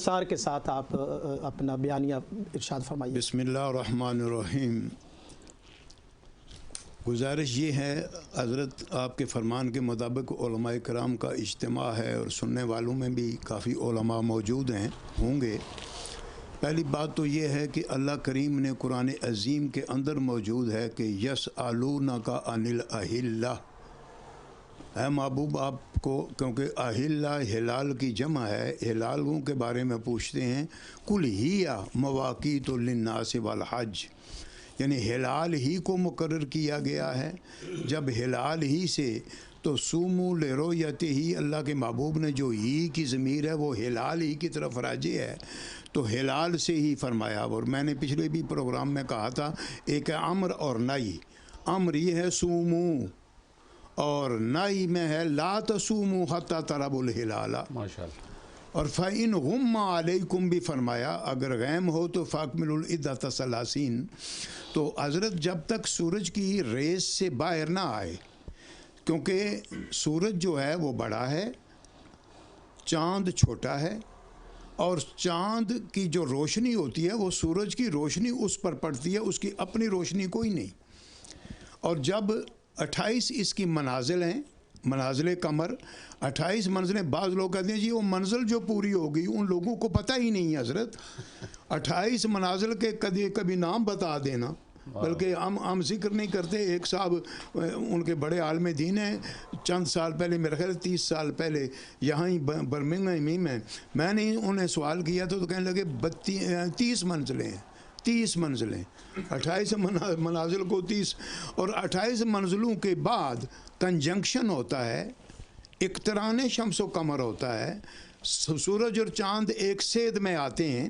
سار کے ساتھ آپ اپنا بیانیہ ارشاد فرمائیے۔ بسم اللہ الرحمن الرحیم۔ گزارش یہ ہے، حضرت آپ کے فرمان کے مطابق علماء کرام کا اجتماع ہے اور سننے والوں میں بھی کافی علماء موجود ہوں گے۔ پہلی بات تو یہ ہے کہ اللہ کریم نے قرآن عظیم کے اندر موجود ہے کہ یسألونک عن الأہلہ، اے محبوب آپ کو، کیونکہ اہلہ ہلال کی جمع ہے، ہلالوں کے بارے میں پوچھتے ہیں۔ قل ہی مواقیت للناس والحج، یعنی ہلال ہی کو مقرر کیا گیا ہے۔ جب ہلال ہی سے تو سومو لرؤیتہ ہی، اللہ کے محبوب نے جو ہی کی ضمیر ہے وہ ہلال ہی کی طرف راجع ہے، تو ہلال سے ہی فرمایا۔ اور میں نے پچھلے بھی پروگرام میں کہا تھا، ایک ہے امر اور نہی۔ امر یہ ہے سومو، اور نہی میں ہے لا تصوموا حتی تروا الہلال۔ ماشاءاللہ۔ اور فَإِنْ غُمَّ عَلَيْكُمْ بھی فرمایا، اگر غیم ہو تو فَأَكْمِلُوا الْعِدَّةَ ثَلَاثِينَ۔ تو حضرت جب تک سورج کی ریز سے باہر نہ آئے، کیونکہ سورج جو ہے وہ بڑا ہے، چاند چھوٹا ہے، اور چاند کی جو روشنی ہوتی ہے وہ سورج کی روشنی اس پر پڑتی ہے، اس کی اپنی روشنی کوئی نہیں۔ اور جب 28 اس کی منازل ہیں، منازل قمر 28 منزلیں، بعض لوگ کہتے ہیں جی وہ منزل جو پوری ہوگی، ان لوگوں کو پتہ ہی نہیں ہے حضرت 28 منازل کے کبھی نام بتا دینا، بلکہ ہم ذکر نہیں کرتے۔ ایک صاحب ان کے بڑے عالم دین ہیں، چند سال پہلے، میرے خیال 30 سال پہلے یہاں ہی برمنگھم میں، میں نے انہیں سوال کیا تو کہنے لگے 30 منزلیں ہیں، 30 منزلیں، 28 منازل کو 30، اور 28 منزلوں کے بعد کنجنکشن ہوتا ہے، اقتران شمس و قمر ہوتا ہے، سورج اور چاند ایک سید میں آتے ہیں،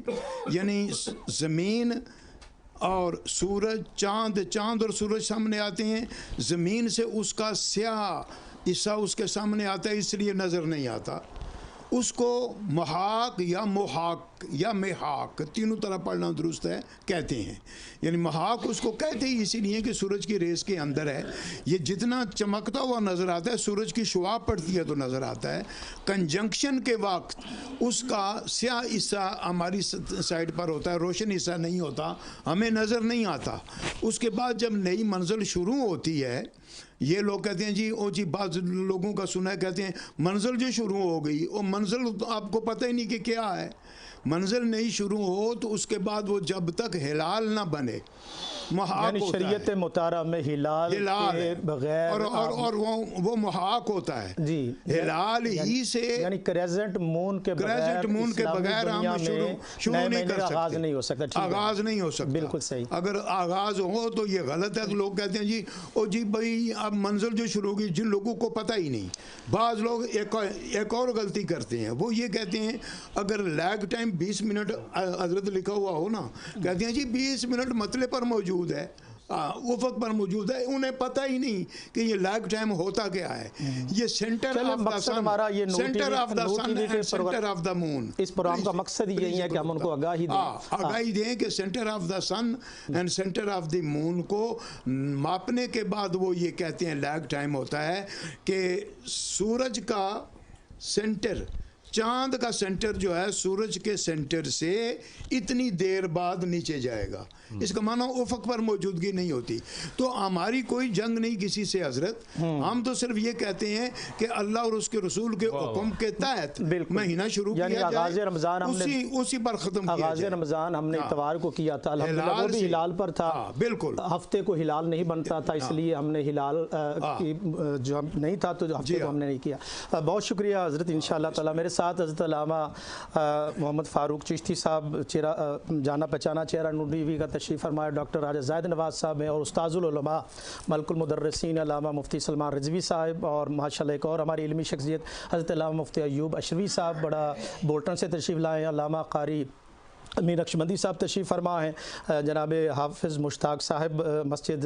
یعنی زمین اور سورج، چاند اور سورج سامنے آتے ہیں، زمین سے اس کا سیاہ حصہ اس کے سامنے آتا ہے، اس لیے نظر نہیں آتا۔ اس کو محاق یا محاق یا محاق، تینوں طرح پڑھنا درست ہے، کہتے ہیں۔ یعنی محاق اس کو کہتے ہی اسی لیے کہ سورج کی ریز کے اندر ہے، یہ جتنا چمکتا ہوا نظر آتا ہے، سورج کی شعاع پڑتی ہے تو نظر آتا ہے۔ کنجنکشن کے وقت اس کا سیاہ حصہ ہماری سائڈ پر ہوتا ہے، روشن حصہ نہیں ہوتا، ہمیں نظر نہیں آتا۔ اس کے بعد جب نئی منزل شروع ہوتی ہے، یہ لوگ کہتے ہیں جی او جی، بعض لوگوں کا سنا ہے، کہتے ہیں منزل جو شروع ہو گئی، اور منزل تو آپ کو پتہ ہی نہیں کہ کیا ہے۔ منزل نہیں شروع ہو تو اس کے بعد وہ جب تک ہلال نہ بنے، محاق یعنی ہوتا ہے۔ شریعت مطالعہ میں ہلال کے بغیر اور وہ محاق ہوتا ہے جی، ہلال ہی سے، یعنی کریزنٹ مون کے بغیر ہم شروع نہیں کر سکتے، آغاز نہیں ہو سکتا، آغاز نہیں ہو سکتا۔ بالکل صحیح۔ اگر آغاز ہو تو یہ غلط ہے، تو لوگ کہتے ہیں جی او جی بھائی اب منزل جو شروع ہوگی، جن لوگوں کو پتہ ہی نہیں۔ بعض لوگ ایک اور غلطی کرتے ہیں، وہ یہ کہتے ہیں اگر لیگ ٹائم 20 منٹ حضرت لکھا ہوا ہو نا، کہتے ہیں جی 20 منٹ مطلع پر موجود ہے، افق پر موجود ہے، انہیں پتہ ہی نہیں کہ یہ لیگ ٹائم ہوتا کیا ہے۔ یہ center of the sun, center of the sun and centre of the moon. اس پروگرام کا مقصد یہی ہے کہ ہم ان کو آگاہی دیں، آگاہی دیں کہ centre of the sun and centre of the moon کو ماپنے کے بعد وہ یہ کہتے ہیں لیگ ٹائم ہوتا ہے کہ سورج کا سینٹر، چاند کا سینٹر جو ہے سورج کے سینٹر سے اتنی دیر بعد نیچے جائے گا، اس کا معنی افق پر موجودگی نہیں ہوتی۔ تو ہماری کوئی جنگ نہیں کسی سے حضرت، ہم تو صرف یہ کہتے ہیں کہ اللہ اور اس کے رسول کے حکم کے تحت مہینہ شروع کیا جائے، آغاز رمضان اسی پر ختم کیا جائے۔ آغاز رمضان ہم نے اتوار کو کیا تھا، الحمدللہ وہ بھی ہلال پر تھا، بالکل ہفتے کو ہلال نہیں بنتا تھا، اس لیے ہم نے ہلال جو نہیں تھا تو ہفتے کو ہم نے نہیں کیا۔ بہت شکریہ حضرت، انشاءاللہ تعالی۔ میرے ساتھ حضرت علامہ محمد فاروق چشتی صاحب، جانا پہچانا چہرہ نور ٹی وی کا تشریف فرمایا، ڈاکٹر راجہ زاہد نواز صاحب ہیں، اور استاذ العلماء ملک المدرسین علامہ مفتی سلمان رضوی صاحب، اور ماشاءاللہ ایک اور ہماری علمی شخصیت حضرت علامہ مفتی ایوب اشرفی صاحب بڑا بولٹن سے تشریف لائے ہیں، علامہ قاری امیر نقشبندی صاحب تشریف فرما ہیں، جناب حافظ مشتاق صاحب مسجد